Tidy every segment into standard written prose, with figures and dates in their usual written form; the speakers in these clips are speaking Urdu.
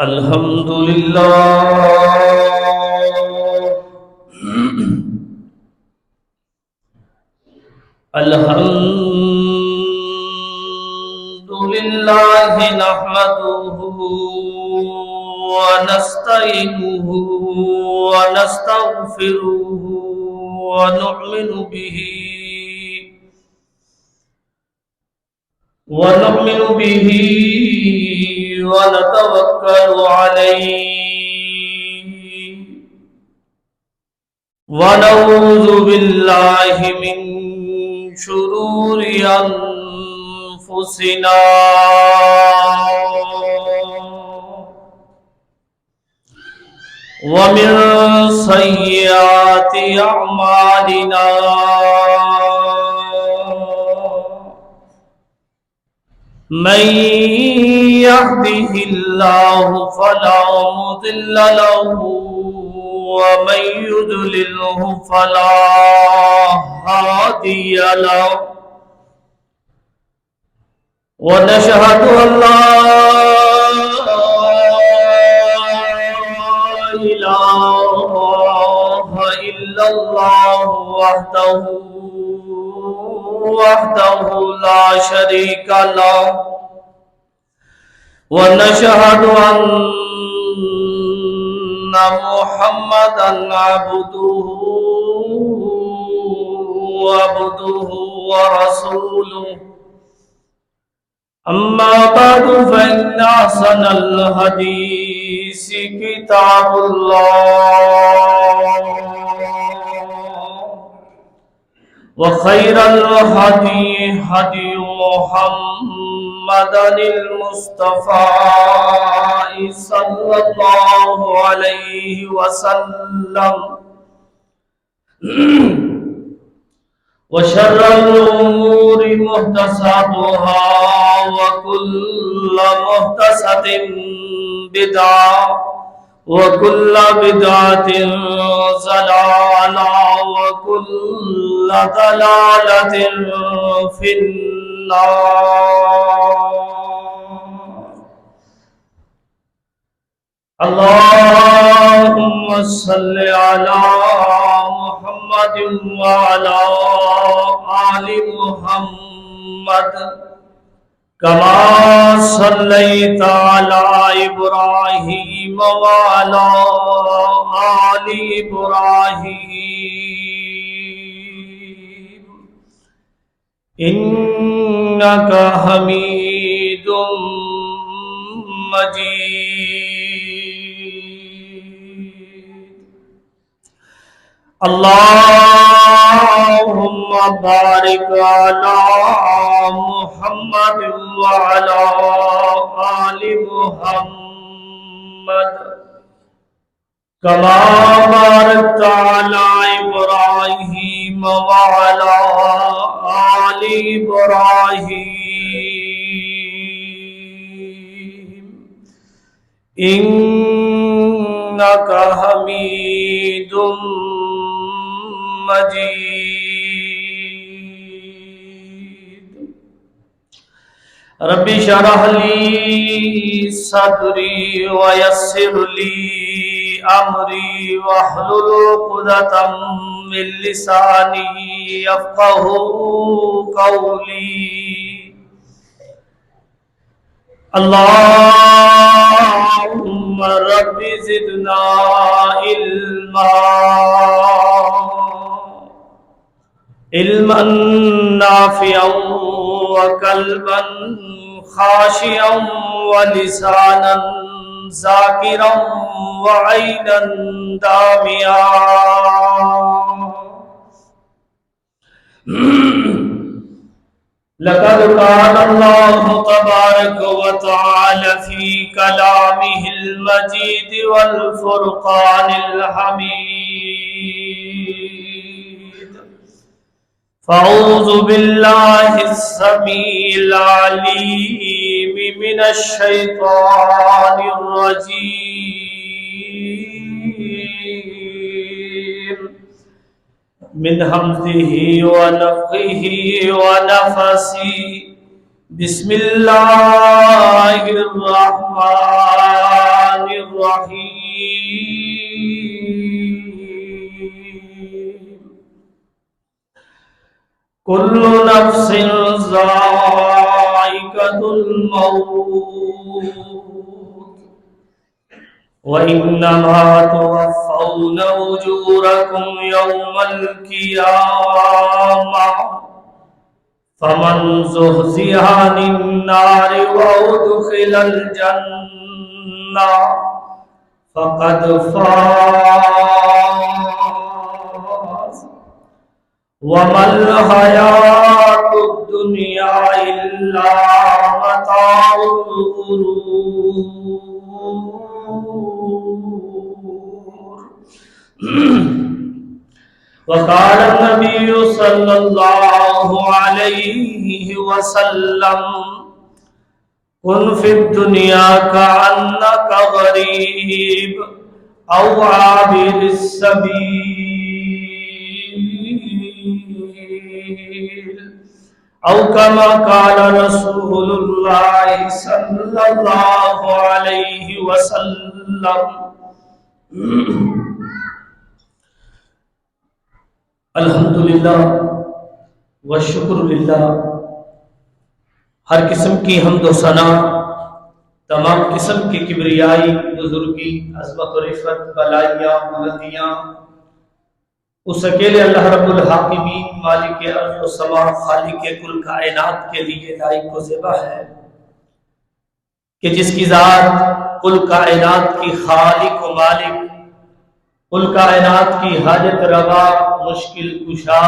الحمد لله الحمد لله نحمده ونستعينه ونستغفره ونؤمن به ونتوكل عليه ونعوذ بالله من شرور أنفسنا ومن سيئات أعمالنا من يهده الله فلا مضل له ومن يضلله فلا هادي له ونشهد أن لا إله إلا الله وحده لا شريك له ونشهد أن محمدا عبده ورسوله أما بعد فإن أحسن الحديث كتاب الله وخير الهدي هدي محمد المصطفى صلى الله عليه وسلم وشر الأمور محدثاتها وكل محدثة بدعة وكل بدعة ضلالة وكل ضلالة في النار. اللهم صل على محمد وعلى آل محمد كما صليت على إبراهيم وعلى آل إبراهيم إنك حميد مجيد. اللهم بارك على محمد وعلى آل محمد كما باركت على إبراهيم وعلى آل إبراهيم إنك حميد مجيد. رب اشرح لي صدري ويسر لي أمري واحلل عقدة من لساني يفقهوا قولي. اللهم رب زدنا علما نافعا وقلبا خاشعا ولسانا ذاكرا وعينا دامعا. لقد قال الله تبارك وتعالى في كلامه المجيد والفرقان الحميد. فأعوذ بالله السميع العليم من الشيطان الرجيم من همزه ونفخه ونفسه. بسم الله الرحمن الرحيم كل نفس ذائقة الموت وإنما توفون أجوركم يوم القيامة فمن زحزح عن النار وأدخل الجنة فقد فاز وما الحياة الدنيا إلا متاع الغرور. وقال النبي صلى الله عليه وسلم كن في الدنيا كأنك غريب أو عابر السبيل أو كما قال رسول الله صلى الله عليه وسلم. الحمدللہ والشکر للہ. ہر قسم کی حمد و ثنا، تمام قسم کی کبریائی، بزرگی، عظمت و رفعت، بلائیاں، بلندیاں اس اکیلے اللہ رب الحاکمین مالک ارض و سما خالق کل کائنات کے لیے لائق و زیبا ہے کہ جس کی ذات کل کائنات کی خالق و مالک، کل کائنات کی حاجت روا، مشکل کشا،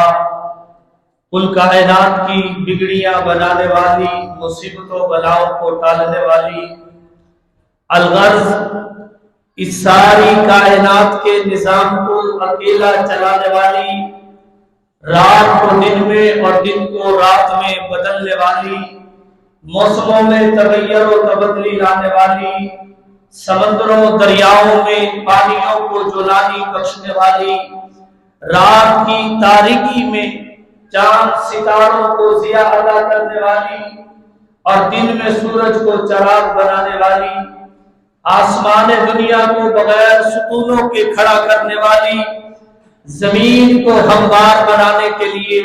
کل کائنات کی بگڑیاں بنانے والی، مصیبتوں بلاؤں کو ٹالنے والی، الغرض اس ساری کائنات کے نظام کو اکیلا چلانے والی، رات کو دن میں اور دن کو رات میں بدلنے والی، موسموں میں تغیر و تبدیلی لانے والی، سمندروں دریاؤں میں پانیوں کو جولانی بخشنے والی، رات کی تاریکی میں چاند ستاروں کو ضیاء عطا کرنے والی اور دن میں سورج کو چراغ بنانے والی، آسمان دنیا کو بغیر ستونوں کے کھڑا کرنے والی، زمین کو ہموار بنانے کے لیے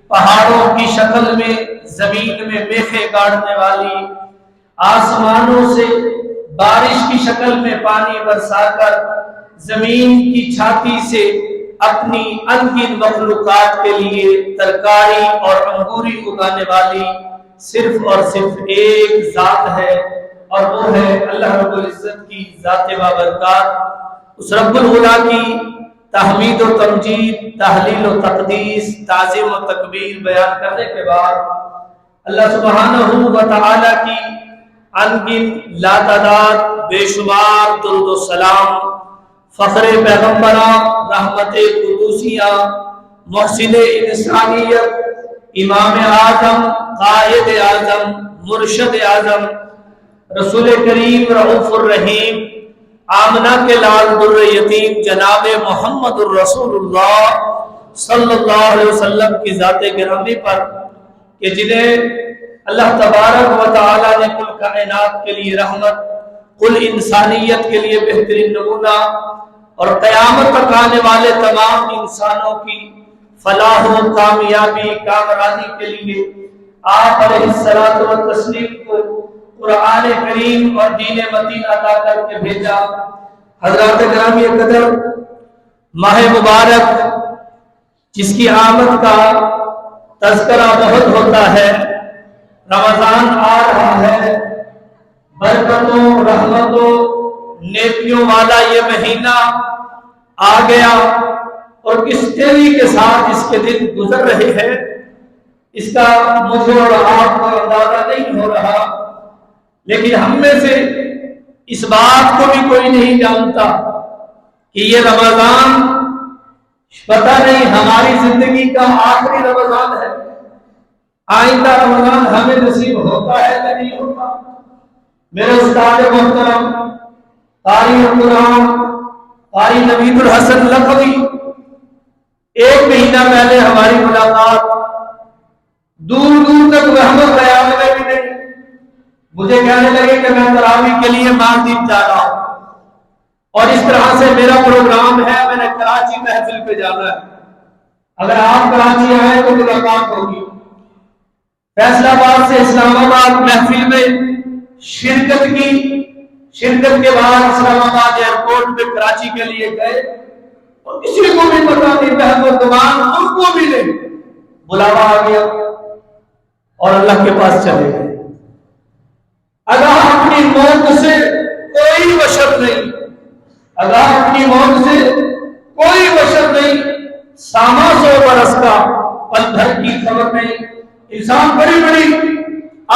پہاڑوں کی شکل میں زمین میں میخیں گاڑنے والی، آسمانوں سے بارش کی شکل میں پانی برسا کر زمین کی چھاتی سے اپنی انگن مخلوقات کے لیے ترکاری اور انگوری اگانے والی صرف اور صرف ایک ذات ہے، اور وہ ہے اللہ رب العزت کی ذات بابرکات. اس رب العلا کی تحمید و تمجید، تحلیل و تقدیس، تعظیم و تکبیر بیان کرنے کے بعد اللہ سبحانہ و تعالی کی انگن لاتعداد بے شمار درود و سلام فخر پیغمبراں، رحمت قدوسیہ، محسن انسانیت، امام اعظم، قائد اعظم، مرشد اعظم، رسول کریم رؤوف الرحیم، آمنہ کے لال در یتیم جناب محمد الرسول اللہ صلی اللہ علیہ وسلم کی ذات گرامی پر کہ جنہیں اللہ تبارک و تعالی نے کل کائنات کے لیے رحمت، کل انسانیت کے لیے بہترین نمونہ اور قیامت تک آنے والے تمام انسانوں کی فلاح و کامیابی، کامرانی کے لیے آپ علیہ الصلوۃ والتسلیم کو قرآن کریم اور دین متین عطا کر کے بھیجا. حضرات گرامی قدر، ماہ مبارک جس کی آمد کا تذکرہ بہت ہوتا ہے، رمضان آ رہا ہے، برکتوں، رحمتوں، نیکیوں والا یہ مہینہ آ گیا اور کس تیزی کے ساتھ اس کے دن گزر رہے ہیں اس کا مجھے اور آپ کو اندازہ نہیں ہو رہا، لیکن ہم میں سے اس بات کو بھی کوئی نہیں جانتا کہ یہ رمضان پتہ نہیں ہماری زندگی کا آخری رمضان ہے، آئندہ رمضان ہمیں نصیب ہوتا ہے یا نہیں ہوتا. میرے استاد محترم قاری القرآن قاری نوید الحسن لکھوی، ایک مہینہ پہلے ہماری ملاقات، دور دور تک رحمت خیال میں بھی نہیں، مجھے کہنے لگے کہ میں تراویح کے لیے مالدیپ جا رہا ہوں. اور اس طرح سے میرا پروگرام ہے، میں نے کراچی محفل پہ جانا ہے، اگر آپ کراچی آئے تو ملاقات ہوگی۔ فیصل آباد سے اسلام آباد محفل میں شرکت کی، شرکت کے بعد اسلام آباد ایئرپورٹ پہ کراچی کے لیے گئے، اور کسی کو بھی پتا نہیں، بہت ان کو بھی نہیں، بلاوا آ گیا اور اللہ کے پاس چلے گئے۔ اگر اپنی موت سے کوئی بشر نہیں، اگر اپنی موت سے کوئی بشر نہیں، ساما 100 برس کا پل بھر کی خبر نہیں۔ انسان بڑی بڑی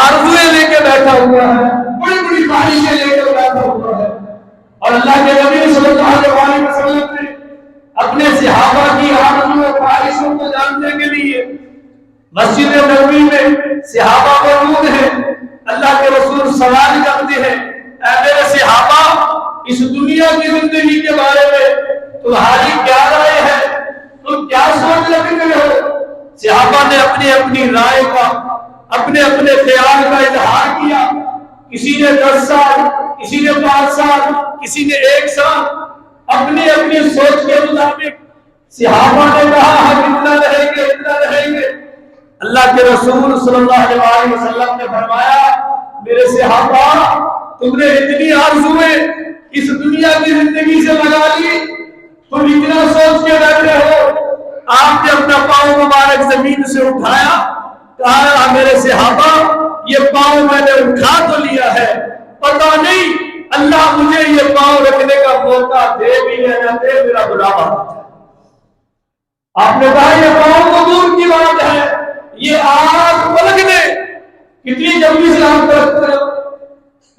آرزویں لے کے بیٹھا ہوا ہے، بڑی بڑی خواہشیں لے کے بیٹھا ہوا ہے، اور اللہ کے نبی صلی اللہ علیہ وسلم نے اپنے صحابہ کی آرزو و خواہشوں کو جاننے کے لیے مسجد نبوی میں صحابہ موجود ہیں، اللہ کے رسول سوال کرتے ہیں، اے میرے صحابہ، اس دنیا کی زندگی کے بارے میں تمہاری کیا رائے ہے؟ تم کیا سوچ رکھتے ہو؟ صحابہ نے اپنی اپنی رائے کا، اپنے اپنے خیال کا اظہار کیا۔ کسی نے 10 سال، کسی نے 5 سال، کسی نے 1 سال، اپنی اپنی سوچ کے مطابق صحابہ نے کہا ہم اتنا رہیں گے، اتنا رہیں گے۔ اللہ کے رسول صلی اللہ علیہ وسلم نے فرمایا، میرے صحابہ، تم نے اتنی آرزویں اس دنیا کی زندگی سے لگا لی، تم اتنا سوچ کے بیٹھے ہو۔ آپ نے اپنا پاؤں مبارک زمین سے اٹھایا، کہا میرے صحابہ، یہ پاؤں میں نے اٹھا تو لیا ہے، پتہ نہیں اللہ مجھے یہ پاؤں رکھنے کا موقع دے بھی یا نہ دے، میرا بلاوا۔ آپ نے کہا یہ پاؤں تو دور کی بات ہے، یہ آگ پلک دے، کتنی جلدی سے آپ کرتے ہو،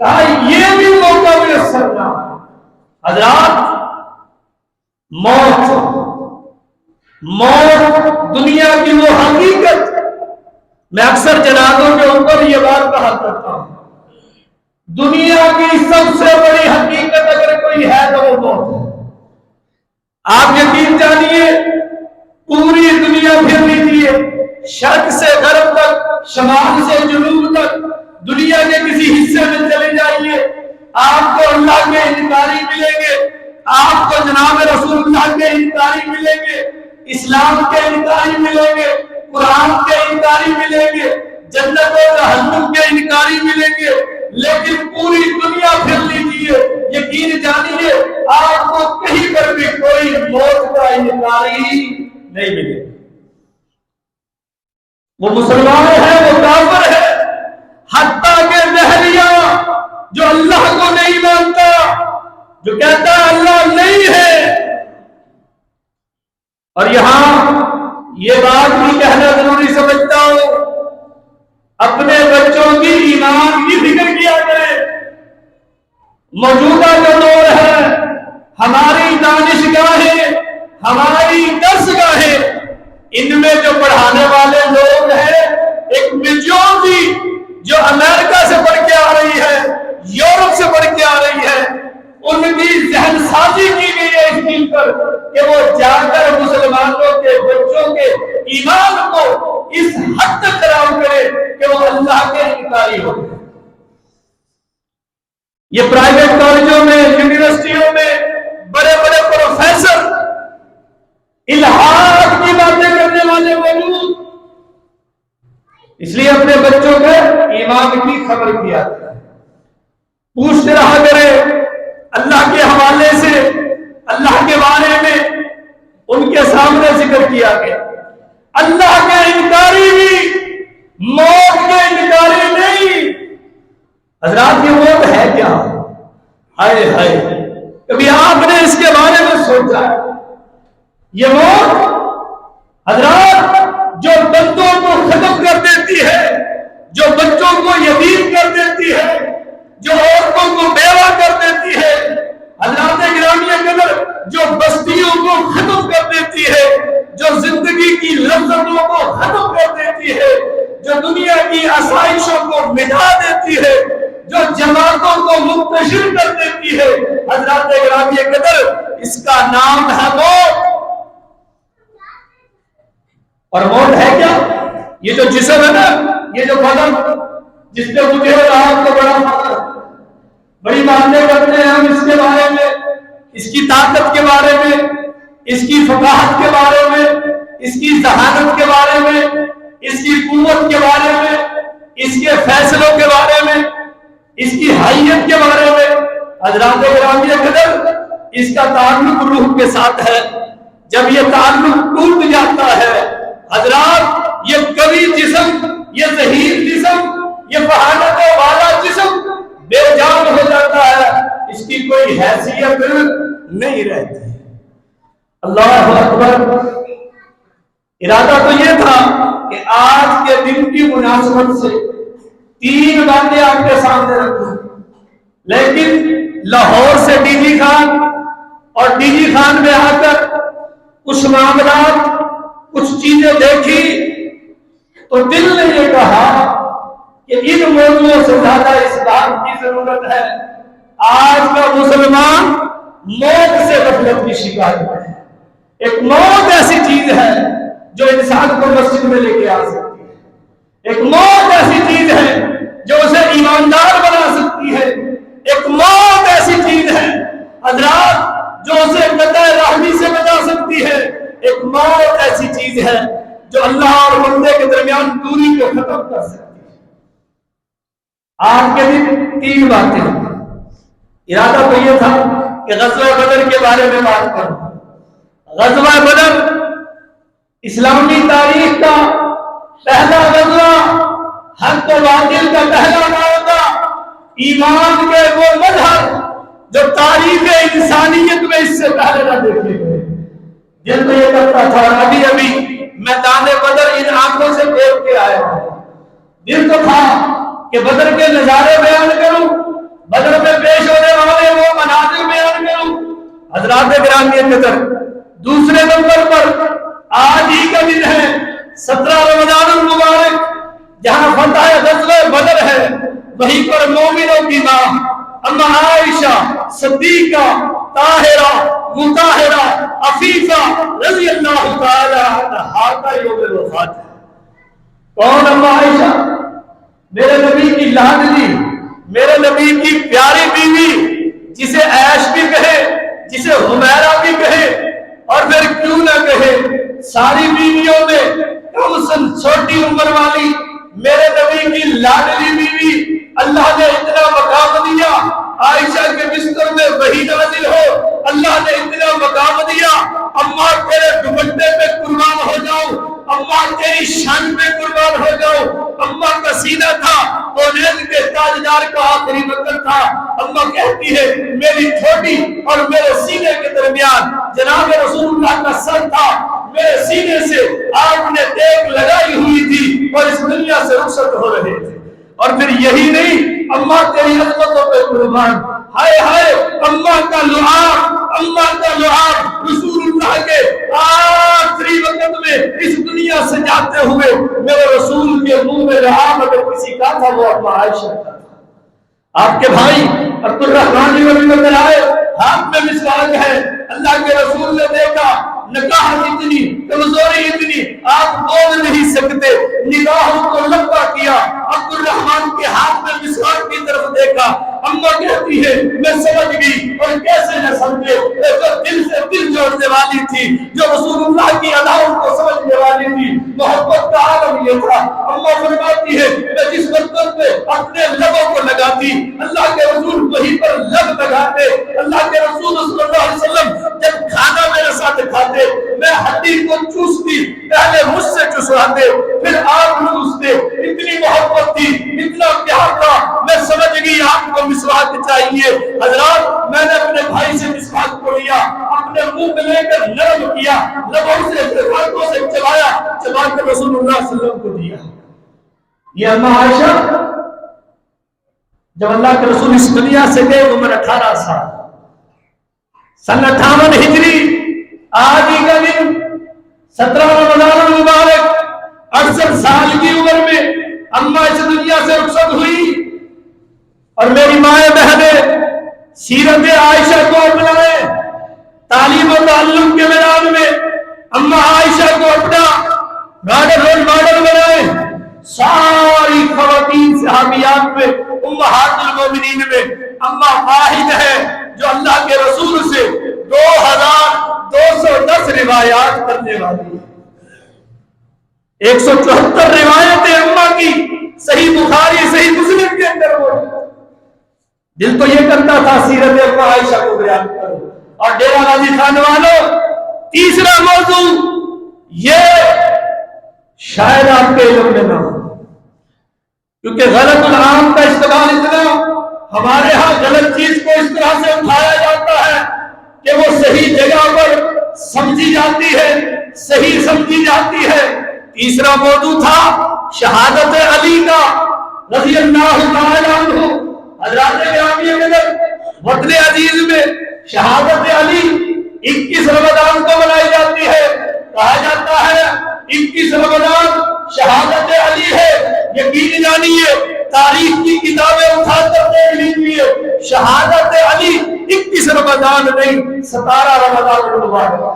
کہا یہ بھی موقع میسر نہ۔ حضرات، موت دنیا کی وہ حقیقت، میں اکثر جنازوں کے اوپر یہ بات کہا کرتا ہوں، دنیا کی سب سے بڑی حقیقت اگر کوئی ہے تو وہ موت ہے۔ آپ یقین جانیے، پوری دنیا پھر لیجیے، شرق سے غرب تک، شمال سے جنوب تک، دنیا کے کسی حصے میں چلے جائیے، آپ کو اللہ کے انکاری ملیں گے، آپ کو جناب رسول اللہ کے انکاری ملیں گے، اسلام کے انکاری ملیں گے، قرآن کے انکاری ملیں گے، جنت و جہنم کے انکاری ملیں گے، لیکن پوری دنیا پھر لیجیے، یقین جانیے آپ کو کہیں پر بھی کوئی موت کا انکاری نہیں ملے گا۔ وہ مسلمان ہے، وہ کافر ہے، حتیٰ کہ دہلیہ جو اللہ کو نہیں مانتا، جو کہتا ہے اللہ نہیں ہے، اور یہاں یہ بات بھی کہنا ضروری سمجھتا ہوں، اپنے بچوں کی ایمان کی فکر کیا کرے۔ موجودہ جو دور ہے، ہماری دانشگاہیں، ہماری درسگاہیں، ان میں جو پڑھانے والے لوگ ہیں، ایک میجورٹی جو امریکہ سے پڑھ کے آ رہی ہے، یورپ سے پڑھ کے آ رہی ہے، ان کی ذہن سازی کی گئی ہے اس چیز پر کہ وہ جا کر مسلمانوں کے بچوں کے ایمان کو اس حد تک خراب کرے کہ وہ اللہ کے انکاری ہو۔ یہ پرائیویٹ کالجوں میں، یونیورسٹیوں میں بڑے بڑے پروفیسر الہاد کی باتیں کرنے والے موجود، اس لیے اپنے بچوں کے ایمان کی خبر کیا جائے، پوچھتے رہا کرے اللہ کے حوالے سے، اللہ کے بارے میں ان کے سامنے ذکر کیا گیا۔ اللہ کے انکاری بھی، موت کے انکاری نہیں۔ حضرات، یہ موت ہے کیا؟ ہائے ہائے، کبھی آپ نے اس کے بارے میں سوچا ہے؟ یہ موت حضرات جو بندوں کو ختم کر دیتی ہے، جو بچوں کو یتیم کر دیتی ہے، جو عورتوں کو بیوہ کر دیتی ہے، حضرات گرامی قدر جو بستیوں کو ختم کر دیتی ہے، جو زندگی کی لذتوں کو ختم کر دیتی ہے، جو دنیا کی آسائشوں کو مٹا دیتی ہے، جو جماعتوں کو منتشر کر دیتی ہے، حضرات گرامی قدر اس کا نام ہے موت۔ اور موت ہے کیا؟ یہ جو جسم ہے نا، یہ جو بدن جس پہ مجھے اور آپ کو بڑا فخر، بڑی باتیں کرتے ہیں ہم اس کے بارے میں، اس کی فقاہت کے بارے میں، اس کی ذہانت کے بارے میں، اس کی قوت کے بارے میں، اس کے فیصلوں کے بارے میں، اس کی حیت کے بارے میں۔ حضرات گرامی قدر، اس کا تعلق روح کے ساتھ ہے۔ جب یہ تعلق ٹوٹ جاتا ہے حضرات، یہ قوی جسم، یہ ذہین جسم، یہ فہانت والا جسم بے جان ہو جاتا ہے، اس کی کوئی حیثیت نہیں رہتی۔ اللہ اکبر۔ ارادہ تو یہ تھا کہ آج کے دن کی مناسبت سے 3 باتیں آپ کے سامنے رکھوں، لیکن لاہور سے ڈی جی خان اور ڈی جی خان میں آ کر کچھ معاملات، کچھ چیزیں دیکھی تو دل نے یہ کہا کہ ان موضوعوں سے زیادہ اس بات کی ضرورت ہے۔ آج کا مسلمان موت سے غفلت کی شکایت ہے۔ ایک موت ایسی چیز ہے جو انسان کو مسجد میں لے کے آ سکتی ہے، ایک موت ایسی چیز ہے جو اسے ایماندار بنا سکتی ہے، ایک موت ایسی چیز ہے حضرات جو اسے قطع رحمی سے بچا سکتی ہے، ایک موت ایسی چیز ہے جو اللہ اور بندے کے درمیان دوری کو ختم کر سکتی ہے۔ آج کے دن 3 باتیں، ارادہ تو یہ تھا کہ غزوہ بدر کے بارے میں بات کروں۔ غزوہ بدر اسلامی تاریخ کا پہلا غزوہ، حق و باطل کا پہلا معرکہ، ایمان کے وہ مظہر جو تاریخ انسانیت میں اس سے پہلے نہ دیکھے گئے۔ دل تو یہ کرتا تھا، ابھی ابھی میدان بدر ان آنکھوں سے دیکھ کے آیا ہوں، دل تو تھا کہ بدر کے نظارے بیان کروں، بدر میں پیش ہونے والے وہ مناظر بیان کروں۔ حضرات گرامی قدر، دوسرے نمبر پر آج ہی کا دن ہے 17 رمضان المبارک، جہاں فتح غزوہ بدر ہے، وہیں پر مومنوں کی ماں اما عائشہ صدیقہ طاہرہ مطہرہ عفیفہ رضی اللہ تعالی عنہا کا یوم وفات ہے۔ کون اما عائشہ؟ میرے نبی کی لاڈلی، میرے نبی کی پیاری بیوی، جسے عائش بھی کہے، جسے حمیرہ بھی کہے، اور پھر کیوں نہ کہے، ساری بیویوں میں کم سن چھوٹی عمر والی میرے نبی کی لاڈلی بیوی، اللہ نے اتنا مقام دیا، عائشہ کے بستر میں وحی نازل ہو، اللہ نے اتنا مقام دیا، اماں تیرے دوپٹے پہ قربان ہو جاؤں، اماں تیری شان پہ قربان ہو جاؤں۔ اماں کا سینہ تھا کونین کے تاجدار کا آخری وطن تھا۔ اماں کہتی ہے میری ٹھوڈی اور میرے سینے کے درمیان جناب رسول اللہ کا سر تھا، میرے سینے سے آپ نے دیگ لگائی ہوئی تھی اور اس دنیا سے رخصت ہو رہے تھے۔ اور پھر یہی نہیں، اماں تیری عظمتوں پہ قربان، ہائے ہائے اماں کا لعاب، اماں کا لعاب رسول اللہ کے آخری وقت میں اس دنیا سے جاتے ہوئے میرے رسول کے منہ میں لعاب اگر کسی کا تھا وہ اما عائشہ کا تھا۔ آپ کے بھائی عبد الرحمن بن عوف آئے، ہاتھ میں مسواک ہے، اللہ کے رسول نے دیکھا، نگاہ اتنی کمزوری اتنی، آپ بول نہیں سکتے، نگاہوں کو لمبا کیا، عبد الرحمن کے ہاتھ میں مسواک کی طرف دیکھا۔ اماں کہتی ہے میں سمجھ گئی، اور کیسے نہ سمجھے، جو دل سے دل جوڑنے والی تھی، جو رسول اللہ کی اداؤں کو سمجھنے والی تھی، محبت کا عالم یہ تھا۔ اماں فرماتی ہے میں جس برتن پہ اپنے لبوں کو لگاتی، اللہ کے رسول وہیں پر لب لگاتے، اللہ کے رسول صلی اللہ علیہ وسلم جب کھانا میرے ساتھ کھاتے میں ہڈی کو چوستی، پہلے مجھ سے چسواتے پھر آپ چوستے، اتنی محبت تھی، اتنا پیار تھا، میں سمجھ گئی آپ کو مسواک چاہیے۔ حضرات میں نے اپنے بھائی سے مسواک کو لیا، اپنے منہ میں لے کر نرم کیا، لبوں سے ہاتھوں سے چبایا، چبا کر رسول اللہ صلی اللہ علیہ وسلم کو دیا۔ یہ اما عائشہ جب اللہ کے رسول اس دنیا سے گئے عمر 18 سال، سن 58 ہجری، آج ہی کا دن 17 رمضان المبارک، 68 سال کی عمر میں اماں اس دنیا سے رخصت ہوئی، اور میری مائیں بہنیں سیرت عائشہ کو اپنائے، تعلیم و تعلم کے میدان میں اماں عائشہ کو اپنا رول ماڈل بنائے۔ ساری خواتین صحابیات میں امہات المومنین میں اماں واحد ہے جو اللہ کے رسول سے 2210 روایات کرنے والی ہے۔ 174 روایتیں اماں کی صحیح بخاری صحیح مسلم کے اندر موجود۔ دل تو یہ کرتا تھا سیرت اماں عائشہ کو بیان کرو۔ اور ڈیرہ غازی خان والوں، تیسرا موضوع یہ شاید آپ کے علم میں نہ ہو، کیونکہ غلط العام کا استعمال اتنا ہمارے ہاں غلط چیز کو اس طرح سے اٹھایا جاتا ہے کہ وہ صحیح جگہ پر سمجھی جاتی ہے، صحیح سمجھی جاتی ہے۔ تیسرا موضوع تھا شہادت علی کا رضی اللہ تعالی عنہ۔ حضرات گرامی قدر، وطن عزیز میں شہادت علی 21 رمضان کو منائی جاتی ہے۔ کہا جاتا ہے 21 رمضان شہادت علی ہے۔ یقین جانیے تاریخ کی کتابیں اٹھا کر دیکھ لیجیے، شہادت علی 21 رمضان نہیں 17 رمضان المبارک ہے۔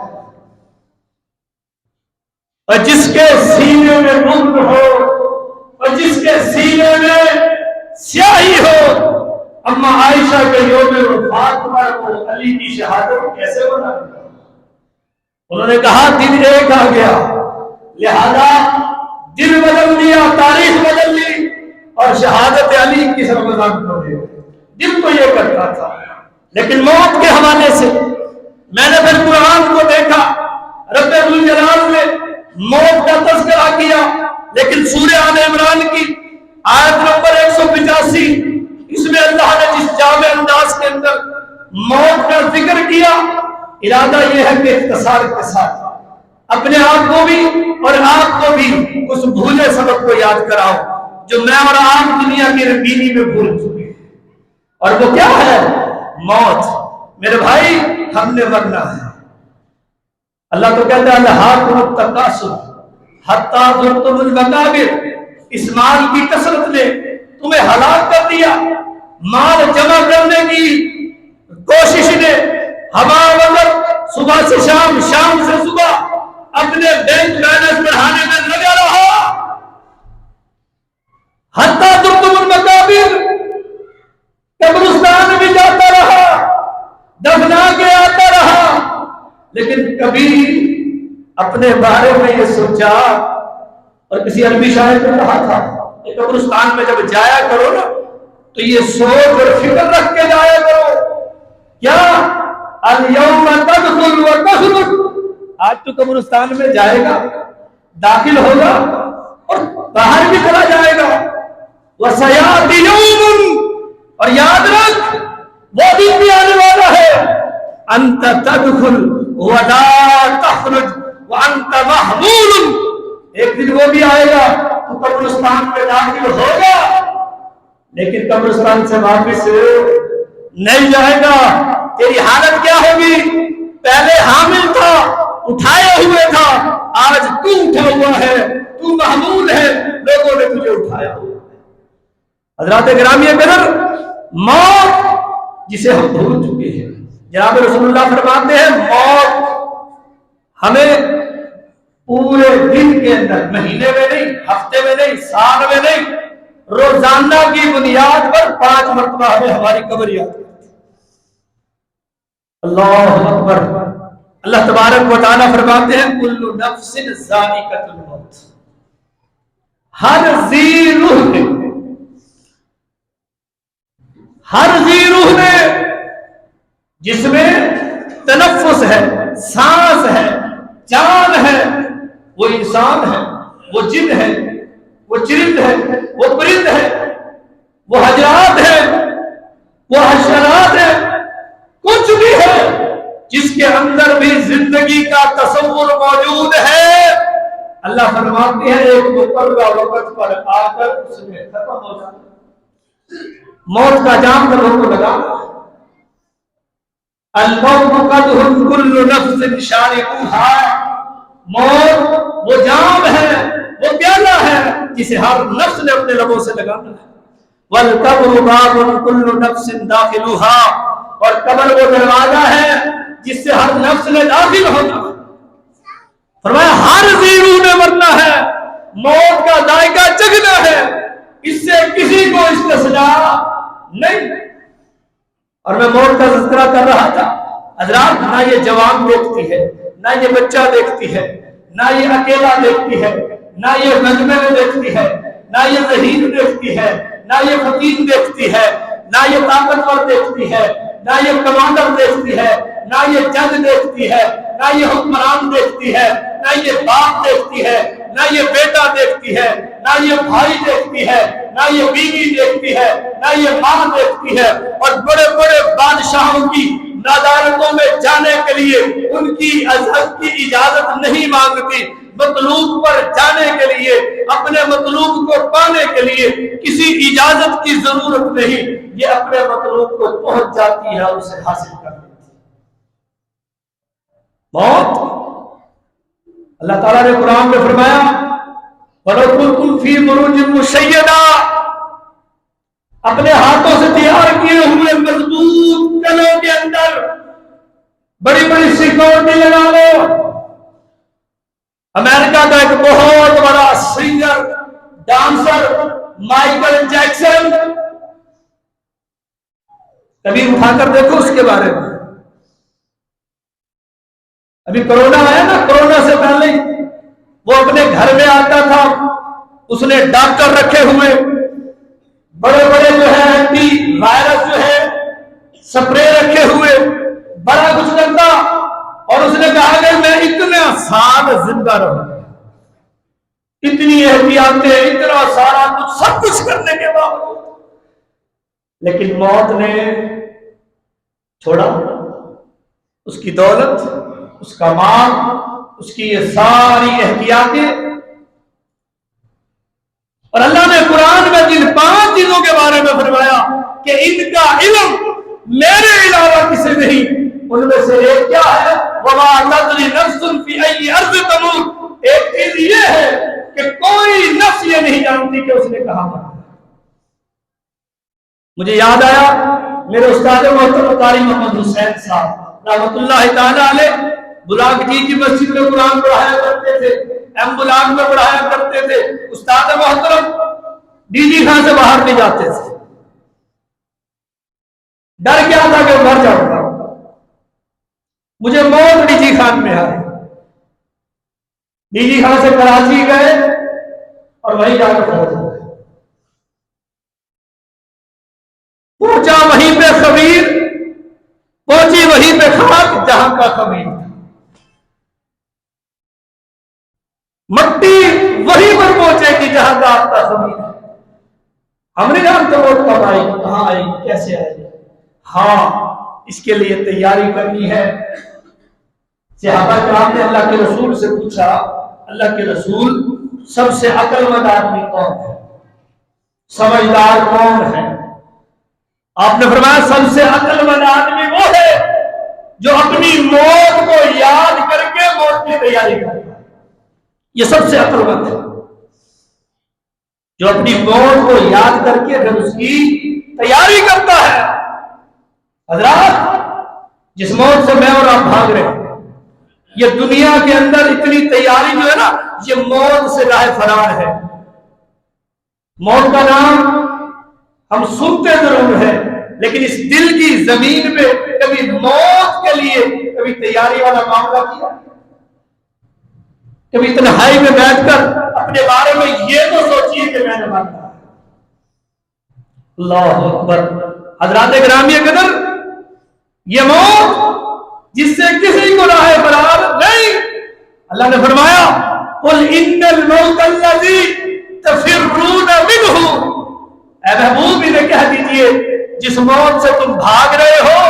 اور جس کے سینے میں عمر ہو اور جس کے سینے میں سیاہی ہو، اما عائشہ کے یوم وفات پر وہ علی کی شہادت کیسے بنا؟ انہوں نے کہا دن ایک آ گیا، لہذا دن بدل دیا، تاریخ بدل لی اور شہادت علی 21 رمضان کو دے۔ دن تو یہ کرتا تھا، لیکن موت کے حوالے سے میں نے پھر قرآن کو دیکھا، رب ذوالجلال نے موت کا تذکرہ کیا، لیکن سورہ آل عمران کی آیت نمبر 185 اس میں اللہ نے جس جامع انداز کے اندر موت کا ذکر کیا، ارادہ یہ ہے کہ اختصار کے ساتھ اپنے آپ کو بھی اور آپ کو بھی اس بھولے سبق کو یاد کراؤ جو میں اور آپ دنیا کی رنگینی میں بھول چکے ہیں، اور وہ کیا ہے؟ موت۔ میرے بھائی، ہم نے مرنا ہے۔ اللہ تو کہتا ہے الہاکم التکاثر حتی زرتم المقابر، اس مال کی کثرت نے تمہیں ہلاک کر دیا، مال جمع کرنے کی کوشش نے ہوا وگر صبح سے شام، شام سے صبح اپنے بینک بیلنس بڑھانے میں لگا رہا، حتی زرتم المقابر، قبرستان بھی جاتا رہا، دفنا کے آتا رہا، لیکن کبھی اپنے بارے میں یہ سوچا؟ اور کسی عربی شاعر نے کہا تھا کہ قبرستان میں جب جایا کرو نا تو یہ سوچ اور فکر رکھ کے جایا کرو، کیا الیوم تدخل و تخرج، آج تو قبرستان میں جائے گا، داخل ہوگا اور باہر بھی چلا جائے گا، وسیاتی یوم، اور یاد رکھ وہ دن بھی آنے والا ہے، انت تدخل ولا تخرج وانت محمول، ایک دن وہ بھی آئے گا تو قبرستان میں داخل ہوگا لیکن قبرستان سے واپس نہیں جائے گا۔ تیری حالت کیا ہوگی؟ پہلے حامل تھا، اٹھائے ہوئے تھا، آج تو اٹھا ہوا ہے، تو محمول ہے، لوگوں نے تجھے اٹھایا ہوا ہے۔ حضرات گرامی قدر، موت جسے ہم بھول چکے ہیں، جناب رسول اللہ فرماتے ہیں موت ہمیں پورے دن کے اندر، مہینے میں نہیں، ہفتے میں نہیں، سال میں نہیں، روزانہ کی بنیاد پر 5 مرتبہ ہمیں ہماری قبر یاد کرتی ہے۔ اللہ اکبر۔ اللہ تبارک و تعالیٰ فرماتے ہیں کل نفس ذائقۃ الموت، ہر ذی روح نے جس میں تنفس ہے، سانس ہے، جان ہے، وہ انسان ہے، وہ جن ہے، وہ چرند ہے، وہ پرند ہے، وہ حجرات ہے، وہ حشرات ہے، کچھ بھی ہے جس کے اندر بھی زندگی کا تصور موجود ہے، اللہ فرماتے ہیں ایک مقررہ وقت پر آ کر اس میں ختم ہو جاتا ہے۔ موت کا جام تو لوگوں کو لگانا ہے۔ الموت قدح کل نفس شاربها، موت وہ جام ہے، وہ پیالہ ہے جسے ہر نفس نے اپنے لبوں سے لگانا ہے۔ والقبر باب کل نفس داخلها، اور قبر وہ دروازہ ہے جس سے ہر نفس نے داخل ہونا ہے۔ فرمایا ہر ذی روح نے مرنا ہے، موت کا ذائقہ چکھنا ہے، اس سے کسی کو استثناء نہیں۔ اور میں موت کا تذکرہ کر رہا تھا، حضرات نہ یہ جوان دیکھتی ہے، نہ یہ بچہ دیکھتی ہے، نہ یہ اکیلا دیکھتی ہے، نہ یہ مجمع میں دیکھتی ہے، نہ یہ ذہین دیکھتی ہے، نہ یہ فتیم دیکھتی ہے، نہ یہ طاقتور دیکھتی ہے، نہ یہ کمانڈر دیکھتی ہے، نہ یہ جج دیکھتی ہے، نہ یہ حکمران دیکھتی ہے، نہ یہ باپ دیکھتی ہے، نہ یہ بیٹا دیکھتی ہے، نہ یہ بھائی دیکھتی ہے، نہ یہ بیوی دیکھتی ہے، نہ یہ ماں دیکھتی ہے۔ اور بڑے بڑے بادشاہوں کی عدالتوں میں جانے کے لیے ان کی اجازت نہیں مانگتی، مطلوب پر جانے کے لیے، اپنے مطلوب کو پانے کے لیے کسی اجازت کی ضرورت نہیں، یہ اپنے مطلوب کو پہنچ جاتی ہے اور اسے حاصل کر لیتی ہے۔ موت، اللہ تعالیٰ نے قرآن میں فرمایا وَلَوْ كُنْتُمْ فِي بُرُوجٍ مُشَيَّدَةٍ، اپنے ہاتھوں سے تیار کیے ہوئے مضبوط قلعوں کے اندر بڑی بڑی سیکورٹی لگا لو۔ امریکہ کا ایک بہت بڑا سنگر ڈانسر مائیکل جیکسن، کبھی اٹھا کر دیکھو اس کے بارے میں۔ ابھی کرونا آیا نا، کرونا سے پہلے وہ اپنے گھر میں آتا تھا، اس نے ڈاکٹر رکھے ہوئے، بڑے بڑے جو ہے اینٹی وائرس جو ہے سپرے رکھے ہوئے، بڑا کچھ کرتا، اور اس نے کہا کہ میں اتنے سال زندہ رہوں، اتنی احتیاطیں، اتنا سارا کچھ، سب کچھ کرنے کے باوجود، لیکن موت نے چھوڑا اس کی دولت، اس کا مال، اس کی یہ ساری احتیاطیں۔ اور اللہ نے قرآن میں جن 5 چیزوں کے بارے میں فرمایا کہ ان کا علم میرے علاوہ کسی نہیں، ان میں سے ایک کیا ہے؟ وَمَا تَدْرِي نَفْسٌ فِي أَيِّ أَرْضٍ تَمُوتُ، ایک چیز یہ ہے کہ کوئی نفس یہ نہیں جانتی کہ اس نے کہاں مرنا۔ مجھے یاد آیا میرے استاد محترم قاری محمد حسین صاحب رحمۃ اللہ تعالی علیہ، بلاک جی کی مسجد میں قرآن پڑھایا کرتے تھے، ایم بلاک میں پڑھایا کرتے تھے۔ استاد محترم ڈی جی خان سے باہر نہیں جاتے تھے، ڈر کیا تھا کہ مر جاؤں گا، مجھے موت ڈی جی خان میں آئی۔ ڈی جی خان سے کراچی گئے اور وہیں جا کر پہنچ گئے، پہنچا وہیں پہ خبیر، پہنچی وہیں پہ خاک جہاں کا خبیر، مٹی وہیں پر پہنچے گی جہاں کا آپ کا خبیر ہے۔ ہم نے جانتے موت کب آئی، کہاں آئی، کیسے آئی، ہاں اس کے لیے تیاری کرنی ہے۔ صحابہ کرام نے اللہ کے رسول سے پوچھا، اللہ کے رسول سب سے عقل مند آدمی کون ہے، سمجھدار کون ہے؟ آپ نے فرمایا سب سے عقل مند آدمی وہ ہے جو اپنی موت کو یاد کر کے موت کی تیاری کرتا ہے، یہ سب سے عقل مند ہے، جو اپنی موت کو یاد کر کے پھر اس کی تیاری کرتا ہے۔ حضرات، جس موت سے میں اور آپ بھاگ رہے ہیں، یہ دنیا کے اندر اتنی تیاری جو ہے نا، یہ موت سے راہ فرار ہے۔ موت کا نام ہم سنتے ضرور ہیں، لیکن اس دل کی زمین پہ کبھی موت کے لیے کبھی تیاری والا معاملہ کیا؟ کبھی تنہائی میں بیٹھ کر اپنے بارے میں یہ تو سوچیے کہ میں نے مرنا ہے۔ اللہ اکبر۔ حضرات گرامی قدر، یہ موت جس سے کسی کو راہ فرار نہیں، اللہ نے فرمایا قل ان الموت الذی تفرون منہ، اے محبوب انہیں کہہ دیجئے جس موت سے تم بھاگ رہے ہو،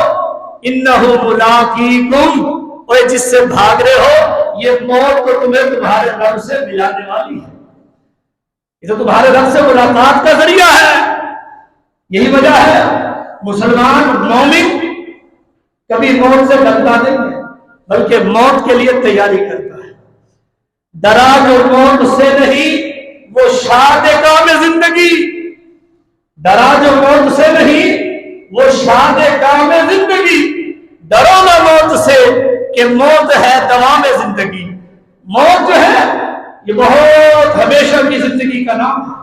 انہ ملاقیکم، اور جس سے بھاگ رہے ہو یہ موت تو تمہیں تمہارے رب سے ملانے والی ہے، یہ تو تمہارے رب سے ملاقات کا ذریعہ ہے۔ یہی وجہ ہے مسلمان مومن کبھی موت سے ڈرتا نہیں ہے، بلکہ موت کے لیے تیاری کرتا ہے۔ ڈرا جو موت سے نہیں وہ شاد کام زندگی، ڈرا جو موت سے نہیں وہ شاد کام زندگی، ڈرو نہ موت سے کہ موت ہے دوام زندگی۔ موت جو ہے یہ بہت ہمیشہ کی زندگی کا نام ہے۔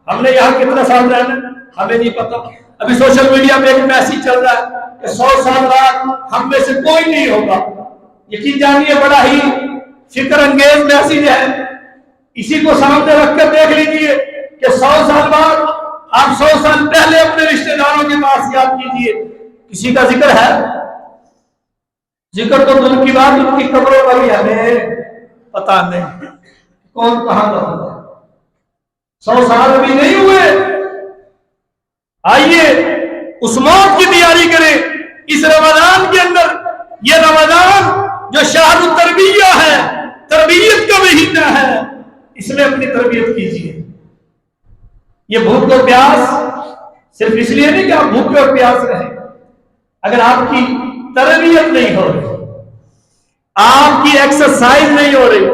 ہم نے یہاں کتنا سال رہنا ہمیں نہیں پتا۔ ابھی سوشل میڈیا میں ایک میسج چل رہا ہے کہ 100 سال بعد ہم میں سے کوئی نہیں ہوگا، یقین جانیے بڑا ہی فکر انگیز میسج ہے. اسی کو سامنے رکھ کر دیکھ لیجئے کہ 100 سال بعد آپ 100 سال پہلے اپنے رشتہ داروں کے پاس یاد کیجئے, کسی کا ذکر ہے؟ ذکر تو دل کی بات, ان کی قبروں کا بھی ہمیں پتا نہیں کون کہاں دفن ہے. 100 سال ابھی نہیں ہوئے. آئیے اس موت کی تیاری کریں اس رمضان کے اندر. یہ رمضان جو شہر التربیہ ہے, تربیت کا مہینہ ہے, اس میں اپنی تربیت کیجیے. یہ بھوک اور پیاس صرف اس لیے نہیں کہ آپ بھوکے اور پیاس رہیں. اگر آپ کی تربیت نہیں ہو رہی, آپ کی ایکسرسائز نہیں ہو رہی,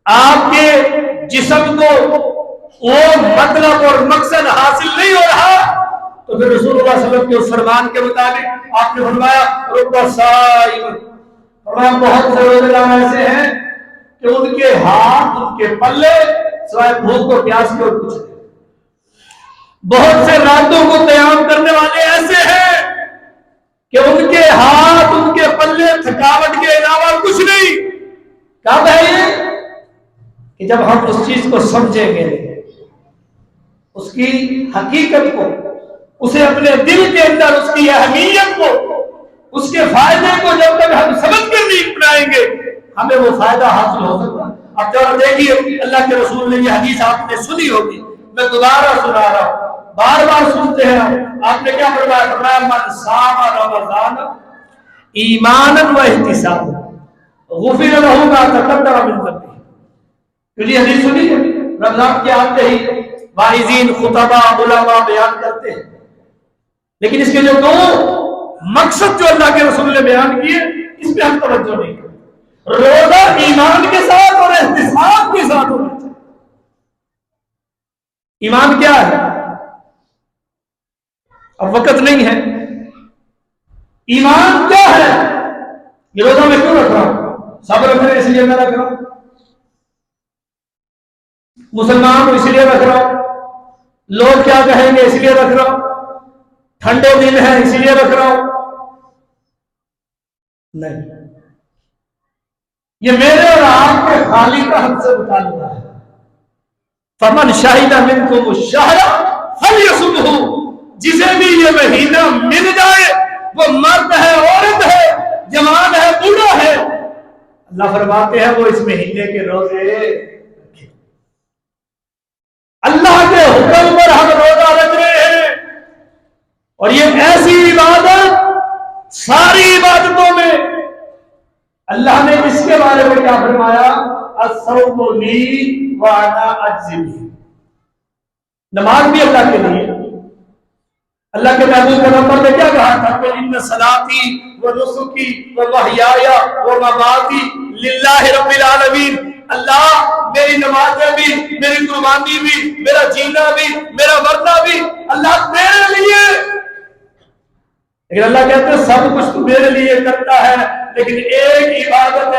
آپ کے جسم کو وہ مطلب اور مقصد حاصل نہیں ہو رہا, تو پھر رسول اللہ صلی اللہ علیہ وسلم کے اس فرمان کے مطابق آپ نے فرمایا رب صائم, فرمایا بہت سے روزے دار ایسے ہیں کہ ان کے ہاتھ ان کے پلے سوائے بھوک اور پیاس کے اور کچھ نہیں. بہت سے راتوں کو قیام کرنے والے ایسے ہیں کہ ان کے ہاتھ ان کے پلے تھکاوٹ کے علاوہ کچھ نہیں. کب ہے یہ کہ جب ہم اس چیز کو سمجھیں گے, اس کی حقیقت کو, اسے اپنے دل کے اندر اس کی اہمیت کو, اس کے فائدے کو جب تک ہم سمجھ کر نہیں اپنائیں گے ہمیں وہ فائدہ حاصل ہو سکتا. اب ذرا دیکھیے اللہ کے رسول نے یہ حدیث آپ نے سنی ہوگی, میں دوبارہ سنا رہا ہوں, بار بار سنتے ہیں. آپ نے کیا فرمایا؟ فرمایا من صام رمضان ایمانا و احتسابا غفر له ما تقدم من ذنبه. تو یہ حدیث سنی ہے. رمضان کے آتے ہی واعظین, خطباء, علماء بیان کرتے ہیں, لیکن اس کے جو دو مقصد جو اللہ کے رسول نے بیان کیے اس پہ ہم توجہ نہیں کرتے. روزہ ایمان کے ساتھ اور احتساب کے ساتھ ہونا چاہیے. ایمان کیا ہے؟ اب وقت نہیں ہے. ایمان کیا ہے؟ یہ روزہ میں کیوں رکھ رہا ہوں؟ صبر کرے اس لیے میں رکھ رہا ہوں, مسلمان اس لیے رکھ رہا ہوں, لوگ کیا کہیں گے اس لیے رکھ رہا ہوں, ٹھنڈے دن ہے اس لیے رکھ رہا ہوں. نہیں, یہ میرے اور آپ کے خالق کا ہم سے مطالبہ ہے. فمن شاہد منکم الشہر فلیصمہ, جسے بھی یہ مہینہ مل جائے, وہ مرد ہے, عورت ہے, جوان ہے, بوڑھا ہے, اللہ فرماتے ہیں وہ اس مہینے کے روزے رکھے. اللہ کے حکم پر ہم روزہ رکھ رہے ہیں, اور یہ ایسی عبادت, ساری عبادتوں میں اللہ نے اس کے بارے میں کیا فرمایا؟ الصوم لی وانا اجزی بہ. نماز بھی اللہ کے لیے. اللہ کے محبوب کے نمبر میں کیا کہا تھا؟ کہ ان صلاتی و نسکی و محیای و مماتی للہ رب العالمین. اللہ میری نمازیں بھی, میری قربانی بھی, میرا جینا بھی, میرا مرنا بھی اللہ تیرے لیے. لیکن اللہ کہتے ہیں سب کچھ تو میرے لیے کرتا ہے, لیکن ایک عبادت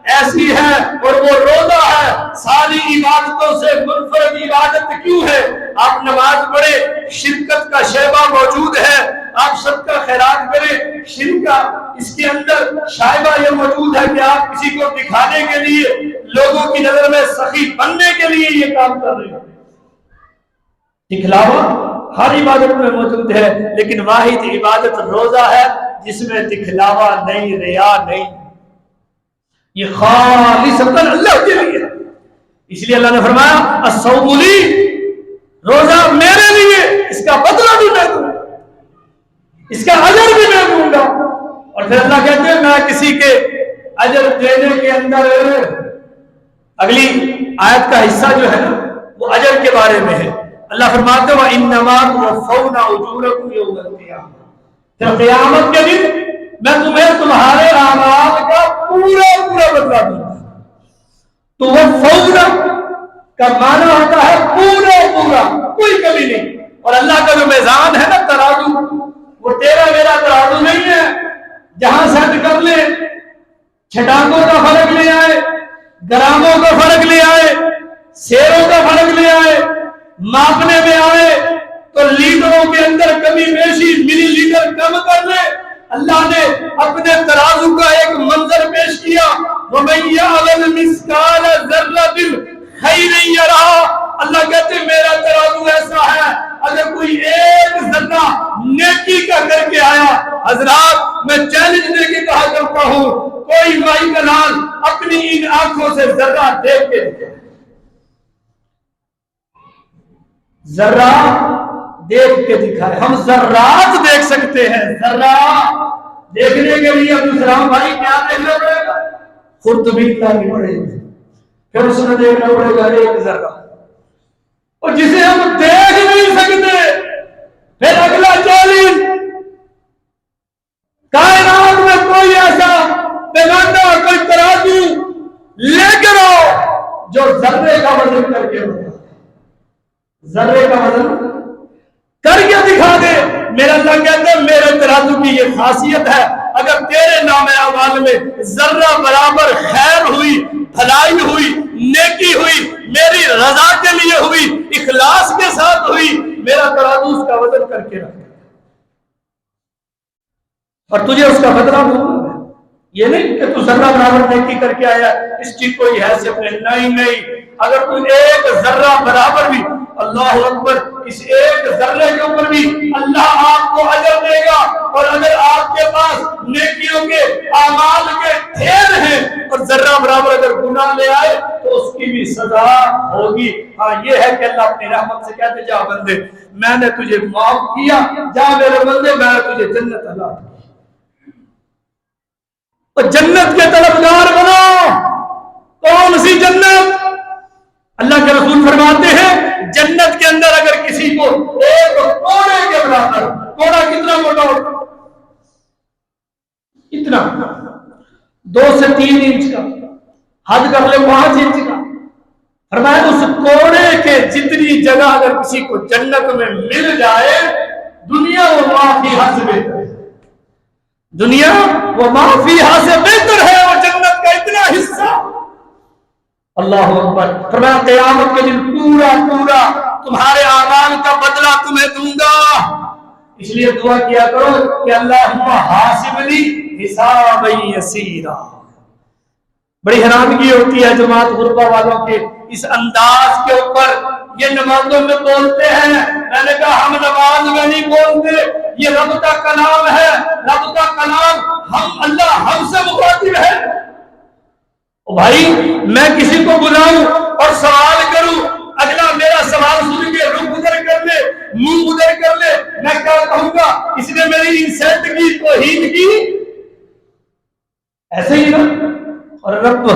ایسی ہے اور وہ روزہ ہے. ساری عبادتوں سے منفرد عبادت کیوں ہے؟ آپ نماز پڑھیں, شرکت کا شیبہ موجود ہے. آپ سب کا خیرات کریں, شرک کا اس کے اندر شائبہ یہ موجود ہے کہ آپ کسی کو دکھانے کے لیے, لوگوں کی نظر میں سخی بننے کے لیے یہ کام کر رہے ہیں. دکھلاوا ہر عبادت میں موجود ہے, لیکن واحد عبادت روزہ ہے جس میں دکھلاوا نہیں, ریا نہیں. یہ خالصتاً اللہ کے لیے. اس لیے اللہ نے فرمایا الصوم لی, روزہ میرے لیے, اس کا بدلہ بھی میں دوں گا, اس کا اجر بھی میں دوں گا. اور پھر اللہ کہتے ہیں میں کسی کے اجر دینے کے اندر, اگلی آیت کا حصہ جو ہے نا وہ اجر کے بارے میں ہے. اللہ فرماتے ہیں وَإِنَّمَا تُوَفَّوْنَ أُجُورَكُمْ يَوْمَ الْقِيَامَةِ, پھر قیامت کے دن میں تمہیں تمہارے اعمال کا پورا بدلہ دوں گا. تو وہ فوج کا معنی ہوتا ہے پورا, کوئی کمی نہیں. اور اللہ کا جو میزان ہے نا ترازو, وہ تیرا میرا ترازو نہیں ہے. جہاں سیٹ کر لے, چھٹانگوں کا فرق لے آئے, گراموں کا فرق لے آئے, سیروں کا فرق لے آئے, ماپنے میں آئے تو لیٹروں کے اندر کمی بیشی, ملی لیٹر کم کر لے, اللہ نے اپنے ترازو کا ایک منظر پیش کیا، وَمَن يَعْمَلْ مِثْقَالَ ذَرَّةٍ خَيْرًا يَرَهُ۔ اللہ کہتے ہیں میرا ترازو ایسا ہے، اگر کوئی ایک ذرہ نیکی کا کر کے آیا، حضرات میں چیلنج دے کے کہا کرتا ہوں، کوئی مائی کا لال اپنی ان آنکھوں سے ذرہ دیکھ کے دکھائے، ذرہ دیکھ کے دکھائے۔ ہم ذرات دیکھ سکتے ہیں، ذرہ دیکھنے کے لیے عبد السلام بھائی کیا دیکھنا پڑے گا؟ خود بھی لانی پڑے گی، پھر اس میں دیکھنا پڑے گا ایک ذرہ، اور جسے ہم دیکھ نہیں سکتے۔ پھر اگلا چیلنج، کائنات میں کوئی ایسا پیمانہ، کوئی ترازو لے کر آؤ جو ذرے کا وزن کر کے ہوتا، ذرے کا وزن کر کے دکھا دے۔ میرا اللہ کہتا ہے میرے ترازو کی یہ خاصیت ہے، اگر تیرے نام اعمال میں ذرہ برابر خیر ہوئی، بھلائی ہوئی، نیکی ہوئی، میری رضا کے لیے ہوئی، اخلاص کے ساتھ ہوئی، میرا ترازو اس کا وزن کر کے رکھے اور تجھے اس کا بدلہ دوں گا۔ یہ نہیں کہ تو ذرہ برابر نیکی کر کے آیا اس کی کوئی حیثیت نہیں، نہیں، اگر تو ایک ذرہ برابر بھی، اللہ اکبر، اس ایک ذرے کے اوپر بھی اللہ آپ کو اجر دے گا، اور اگر آپ کے پاس نیکیوں کے اعمال کے ڈھیر ہیں اور ذرہ برابر اگر گناہ لے آئے تو اس کی بھی سزا ہوگی۔ ہاں یہ ہے کہ اللہ اپنی رحمت سے کہتے جا بندے میں نے تجھے معاف کیا، جا میرے بندے میں نے تجھے جنت عطا کی، اور جنت کے طلبگار بنو۔ کون سی جنت؟ اللہ کے رسول فرماتے ہیں جنت کے اندر اگر کسی کو ایک کوڑے کے برابر، کوڑا کتنا موٹا ہوتا؟ اتنا، 2 سے 3 انچ کا، حد کر لے 5 انچ کا، فرمایا اس کوڑے کے جتنی جگہ اگر کسی کو جنت میں مل جائے، دنیا و ما فیہا سے بہتر ہے، دنیا و ما فیہا سے بہتر ہے وہ جنت کا اتنا حصہ۔ اللہ اکبر، فرمایا قیامت کے دن پورا پورا تمہارے اعمال کا بدلہ تمہیں دوں گا۔ اس لیے دعا کیا کرو کہ اللہم حاسبنی حسابا یسیرا۔ بڑی حیرانگی ہوتی ہے جماعت غربہ والوں کے اس انداز کے اوپر، یہ نمازوں میں بولتے ہیں، میں نے کہا ہم نماز میں نہیں بولتے، یہ رب کا کلام ہے، رب کا کلام ہم اللہ ہم سے مخاطب ہے۔ بھائی میں کسی کو بلاؤں اور سوال کروں، اگلا میرا سوال سن کے رخ ادھر کر لے، منہ ادھر کر لے، میں کیا کہوں گا؟ اس نے میری انسلٹ کی، توہین کی، ایسے ہی نا؟ اور رب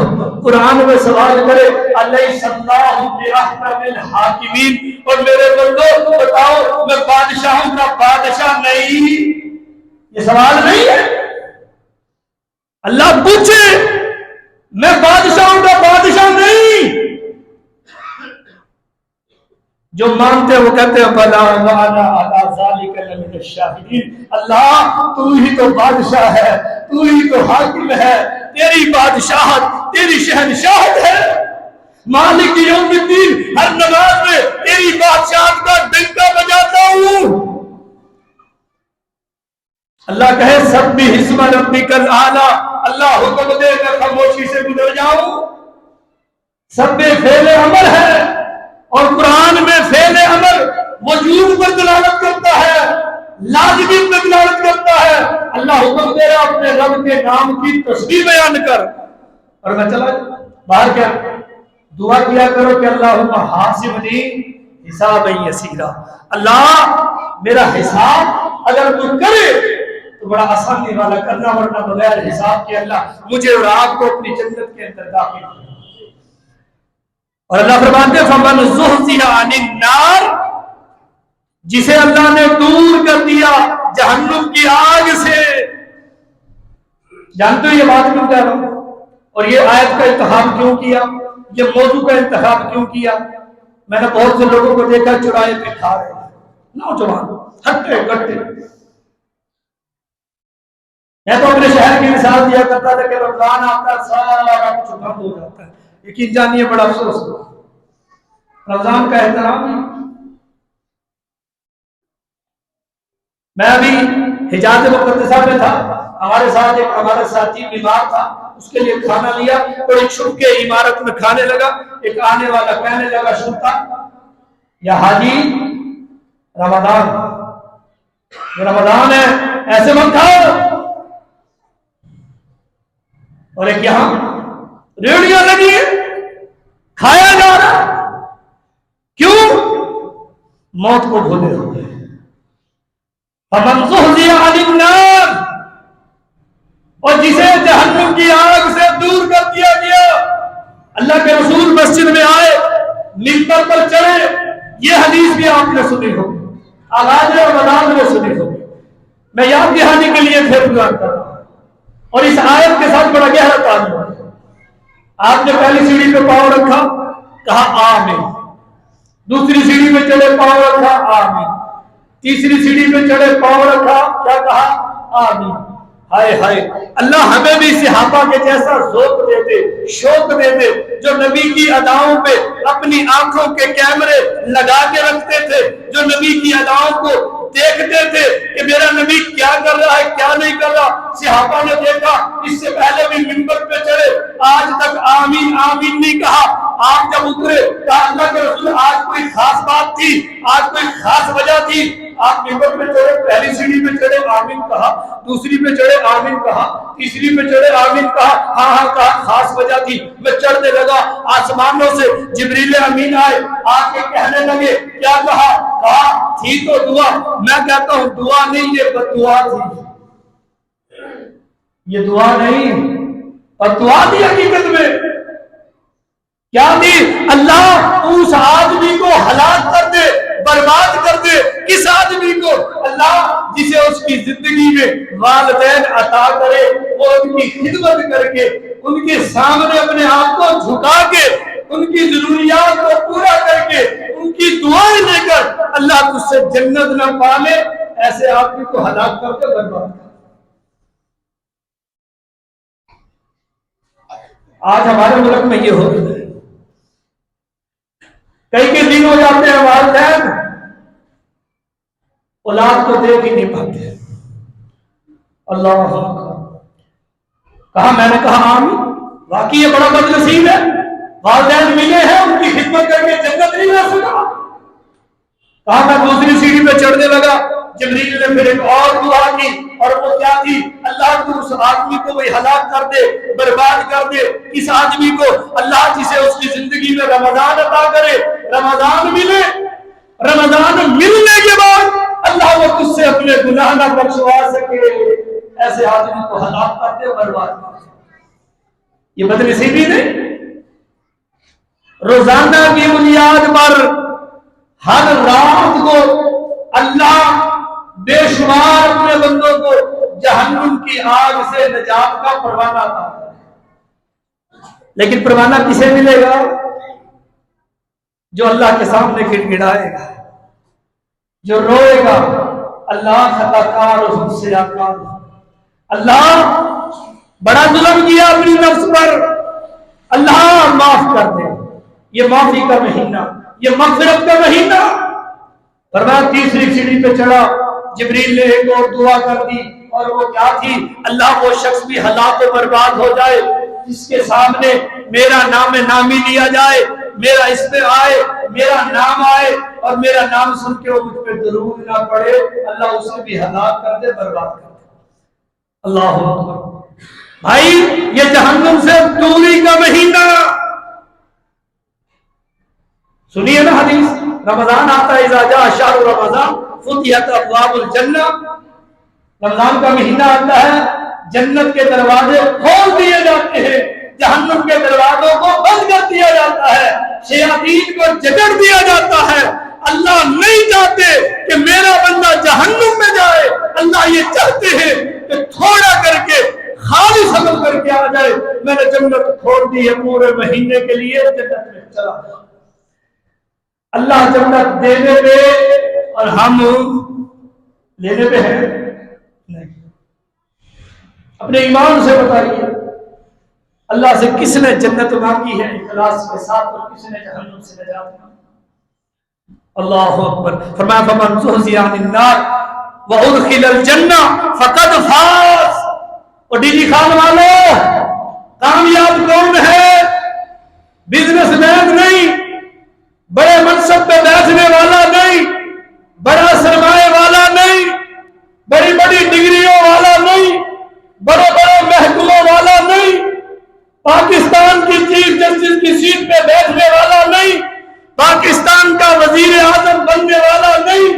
قرآن میں سوال کرے الیس اللہ باحکم الحاکمین، اور میرے بندو بتاؤ میں بادشاہوں کا بادشاہ نہیں؟ یہ سوال نہیں ہے، اللہ پوچھے میں بادشاہوں کا بادشاہ نہیں؟ جو مانتے وہ کہتے ہیں بلا وانا علی ذالک لمن الشاہدین۔ اللہ تو ہی تو بادشاہ ہے، تو ہی تو حاکم ہے، تیری بادشاہت، تیری شہنشاہت ہے، مالک یوم الدین، ہر نماز میں تیری بادشاہت کا ڈنکا بجاتا ہوں۔ اللہ کہے سبح اسم ربک الاعلی، اللہ حکم دے میں خاموشی سے گزر جاؤں۔ سبح فعل امر ہے، اور قرآن میں فعل امر وجود پر دلالت کرتا ہے، لازمی پر دلالت کرتا ہے۔ اللہ حکم دے رہا اپنے رب کے نام کی تسبیح بیان کر، اور میں چلا باہر کیا دعا کیا کرو کہ اللہم حاسبنی حسابا یسیرا، اللہ میرا حساب اگر تو کرے تو بڑا آسانی والا کرنا، ورنہ بغیر حساب کے اللہ مجھے اور آپ کو اپنی جنت کے اندر داخل کر۔ اور اللہ فرماتے ہیں فمن زحزح عن النار، جسے اللہ نے دور کر دیا جہنم کی آگ سے۔ جانتے ہو یہ بات کیوں کہہ رہا ہوں، اور یہ آیت کا انتخاب کیوں کیا، یہ موضوع کا انتخاب کیوں کیا؟ میں نے بہت سے لوگوں کو دیکھا چوراہے پہ کھا رہے ہیں، نوجوان ہٹے کٹے۔ میں تو اپنے شہر کی مثال دیا کرتا تھا کہ رمضان آتا ہے سارا کچھ بند ہو جاتا ہے، یقین جانیے بڑا افسوس ہوا، رمضان کا احترام نہیں۔ میں ابھی حجاز مقدسہ میں تھا، ہمارے ساتھ ایک ہمارا ساتھی بیمار تھا، اس کے لیے کھانا لیا، بڑے چھپ کے عمارت میں کھانے لگا، ایک آنے والا کہنے لگا چھپتا، یا حاجی رمضان ہے ایسے مت کھاؤ، اور ایک یہاں ریڑیاں لگی ہے کھایا جا رہا، کیوں؟ موت کو بھولے ہو گئے۔ فمن زحزح عن النار، اور جسے جہنم کی آگ سے دور کر دیا گیا۔ اللہ کے رسول مسجد میں آئے، منبر پر چڑھے، یہ حدیث بھی آپ نے سنی ہوگی، آغاز رمضان میں سنی ہوگی، میں یاد دہانی کے لیے پھر گزار کر رہا ہوں، اور اس آیت کے ساتھ بڑا گہرا تعلق ہے۔ آپ نے پہلی سیڑھی پہ پاؤں رکھا، کہا آمین، دوسری سیڑھی پہ چڑھے پاؤں رکھا، آمین، تیسری سیڑھی پہ چڑھے پاؤں رکھا، کیا کہا؟ آمین۔ ہائے ہائے، اللہ ہمیں بھی صحابہ کے جیسا ذوق دے دے، شوق دے دے، جو نبی کی اداؤں پہ اپنی آنکھوں کے کیمرے لگا کے رکھتے تھے، جو نبی کی اداؤں کو دیکھتے تھے کہ میرا نبی کیا کر رہا ہے کیا نہیں کر رہا۔ صحابہ نے دیکھا، اس سے پہلے بھی منبر پہ چڑھے، آج تک آمین آمین نہیں کہا، آپ جب اترے کہا اللہ کے رسول آج کوئی خاص بات تھی، آج کوئی خاص وجہ تھی؟ آپ منبر پہ چڑھے، پہلی سیڑھی پہ چڑھے آمین کہا، دوسری پہ چڑھے آمین کہا، تیسری پہ چڑھے آمین کہا، ہاں ہاں کہا خاص وجہ تھی۔ میں چڑھنے لگا، آسمانوں سے جبریل امین آئے، آ کے کہنے لگے کیا کہا؟ کہا تھی تو دعا۔ میں کہتا ہوں دعا نہیں، یہ بددعا تھی، یہ دعا نہیں، بددعا تھی حقیقت میں۔ کیا تھی؟ اللہ اس آدمی کو ہلاک کر دے، برباد کر دے۔ کس آدمی کو؟ اللہ جسے اس کی زندگی میں والدین عطا کرے، وہ ان کی خدمت کر کے، ان کے سامنے اپنے آپ کو جھکا کے، ان کی ضروریات کو پورا کر کے، ان کی دعائیں لے کر اللہ تجھ سے جنت نہ پالے، ایسے آدمی کو ہلاک کر کے برباد کر۔ آج ہمارے ملک میں یہ ہو گیا ہے، کئی کے دن ہو جاتے ہیں والدین اولاد کو دیکھ ہی نہیں پاتے۔ اللہ کہا، میں نے کہا آمین، واقعی یہ بڑا بد نصیب ہے، والدین ملے ہیں، ان کی خدمت کر کے جنت نہیں جا سکا۔ کہا میں دوسری سیڑھی پہ چڑھنے لگا، جبریل نے پھر ایک اور دعا کی، اور وہ کیا تھی؟ اللہ تو اس آدمی کو بھی ہلاک کر دے، برباد کر دے۔ کس آدمی کو؟ اللہ جسے اس کی زندگی میں رمضان عطا کرے، رمضان ملے، رمضان ملنے کے بعد اللہ وہ تجھ سے اپنے گناہ نہ بخشوا سکے، ایسے آدمی کو ہلاک کر دے، برباد کر دے۔ یہ بدنصیبی نہیں؟ روزانہ کی بنیاد پر ہر رات کو اللہ بے شمار اپنے بندوں کو جہنم کی آگ سے نجات کا پروانہ عطا کرتا ہے، لیکن پروانہ کسے ملے گا؟ جو اللہ کے سامنے گڑگڑائے گا، جو روئے گا اللہ خطا کار ہوں سے آکار، اللہ بڑا ظلم کیا اپنی نفس پر، اللہ معاف کر دے۔ یہ معافی کا مہینہ، یہ مغفرت کا مہینہ۔ فرمایا تیسری سیڑھی پہ چڑھا، جبریل نے ایک اور دعا کر دی، اور وہ کیا تھی؟ اللہ وہ شخص بھی ہلاک و برباد ہو جائے جس کے سامنے میرا نام نامی لیا جائے، میرا اس پہ آئے، میرا نام آئے، اور میرا نام سن کے وہ مجھ پہ درود نہ پڑے، اللہ اسے بھی ہلاک کر دے، برباد کر دے۔ اللہ اکبر۔ بھائی یہ جہنم سے دوری کا مہینہ، سنیے نا حدیث، رمضان آتا ہے، اذا جاء شہر رمضان فتحت ابواب الجنہ، رمضان کا مہینہ آتا ہے، جنت کے دروازے کھول دیے جاتے ہیں، جہنم کے دروازوں کو بند کر دیا جاتا ہے، شیاطین کو جکڑ دیا جاتا ہے۔ اللہ نہیں چاہتے کہ میرا بندہ جہنم میں جائے، اللہ یہ چاہتے ہیں کہ تھوڑا کر کے خالص عمل کر کے آ جائے۔ میں نے جنت کھول دی ہے پورے مہینے کے لیے، جنت میں چلا جائے۔ اللہ جنت دینے پہ اور ہم لینے پہ ہیں نہیں۔ اپنے ایمان سے بتائیے اللہ سے کس نے جنت مانگی ہے اخلاص کے ساتھ، اور کس نے جہنم سے نجات مانگی؟ اللہ اکبر۔ فرمایا فمن زحزح عن النار، وَأُدْخِلَ الْجَنَّةَ فَقَدْ فَازَ۔ اور ڈی جی خان والوں، کامیاب کون ہے؟ بزنس مین نہیں، بڑے منصب پہ بیٹھنے والا نہیں، بڑا سرمایہ والا نہیں، بڑی بڑی ڈگریوں والا نہیں، بڑے بڑے محکموں والا نہیں، پاکستان کی چیف جسٹس کی سیٹ پہ بیٹھنے والا نہیں، پاکستان کا وزیر اعظم بننے والا نہیں،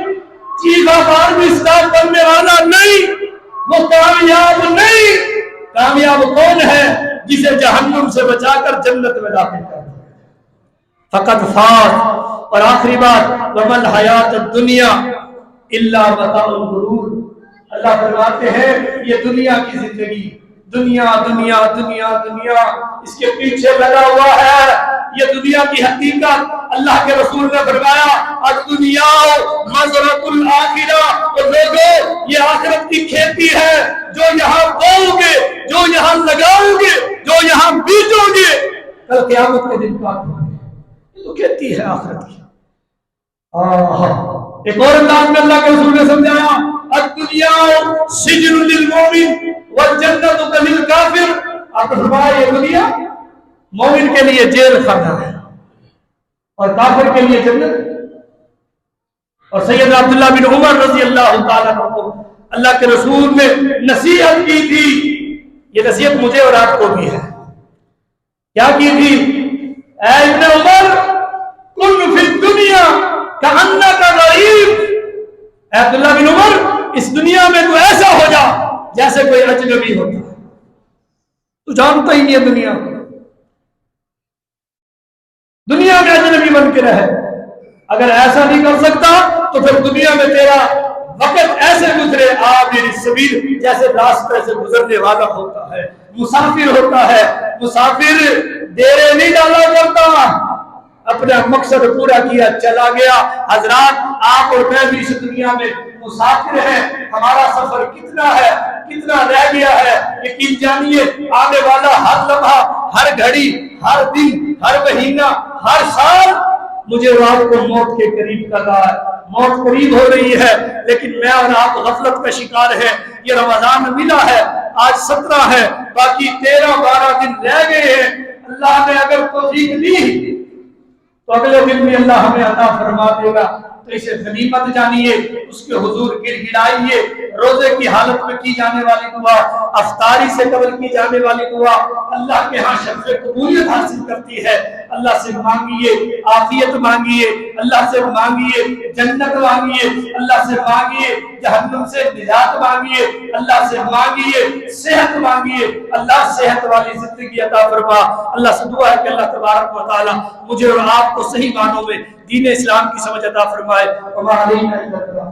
چیف آف آرمی اسٹاف بننے والا نہیں، وہ کامیاب نہیں۔ کامیاب کون ہے؟ جسے جہنم سے بچا کر جنت میں داخل کر دیا۔ فقط فاز۔ اور آخری بات، وَمَا الْحَيَاةُ الدُّنْيَا إِلَّا مَتَاعُ الْغُرُورِ۔ اللہ فرماتے ہیں یہ دنیا کی زندگی، دنیا دنیا دنیا دنیا اس کے پیچھے لگا ہوا ہے، یہ دنیا کی حقیقت۔ اللہ کے رسول نے فرمایا الدنیا مزرعۃ الآخرہ، اور لوگوں یہ آخرت کی کھیتی ہے، جو یہاں بوؤ گے، جو یہاں لگاؤ گے، جو یہاں بیجو گے، کل قیامت کے دن کاٹو گے۔ یہ تو کھیتی ہے آخرت کی۔ ایک اور انداز میں اللہ کے رسول نے سمجھایا الدنیا سجن للمؤمن والجنت للکافر۔ آپ نے فرمایا یہ دنیا مومن کے لیے جیل خانہ ہے اور کافر کے لیے جنت۔ اور سیدنا عبداللہ بن عمر رضی اللہ تعالیٰ عنہ کو اللہ کے رسول نے نصیحت کی تھی، یہ نصیحت مجھے اور آپ کو بھی ہے۔ کیا کی تھی؟ اے ابن عمر کن فی الدنیا کأنک غریب۔ اے عبداللہ بن عمر اس دنیا میں تو ایسا ہو جا جیسے کوئی اجنبی ہوتا ہے، تو جانتا ہی نہیں ہے دنیا کو، دنیا میں اجنبی بن کے رہے۔ اگر ایسا نہیں کر سکتا تو پھر دنیا میں تیرا وقت ایسے گزرے عابر السبیل، جیسے راستے سے گزرنے والا ہوتا ہے، مسافر ہوتا ہے۔ مسافر ڈیرے نہیں ڈالا کرتا، اپنا مقصد پورا کیا چلا گیا۔ حضرات آپ اور میں بھی اس دنیا میں مسافر ہیں، ہمارا سفر کتنا ہے، کتنا رہ گیا ہے، یقین جانیے آنے والا ہر لمحہ، ہر گھڑی، ہر دن، ہر مہینہ، ہر سال مجھے اور آپ کو موت کے قریب کر رہا ہے۔ موت قریب ہو رہی ہے، لیکن میں اور آپ غفلت کا شکار ہیں۔ یہ رمضان ملا ہے، آج 17 ہے، باقی 13-12 دن رہ گئے ہیں۔ اللہ نے اگر توفیق دی تو اگلے دن بھی اللہ ہمیں عطا فرما دے گا، تو اسے غنیمت جانیے، اس کے حضور گر گڑائیے۔ روزے کی حالت میں کی جانے والی دعا، افطاری سے قبل کی جانے والی دعا اللہ کے ہاں شرف قبولیت حاصل کرتی ہے۔ اللہ سے مانگیے عافیت، مانگیے اللہ سے، مانگیے جنت، مانگیے اللہ سے، مانگیے جہنم سے نجات، مانگیے اللہ سے، مانگیے صحت، مانگیے اللہ صحت والی زندگی عطا فرما۔ اللہ سے دعا ہے کہ اللہ تبارک و تعالی مجھے اور آپ کو صحیح معنوں میں دین اسلام کی سمجھ عطا فرمائے۔ وما علینا الا البلاغ۔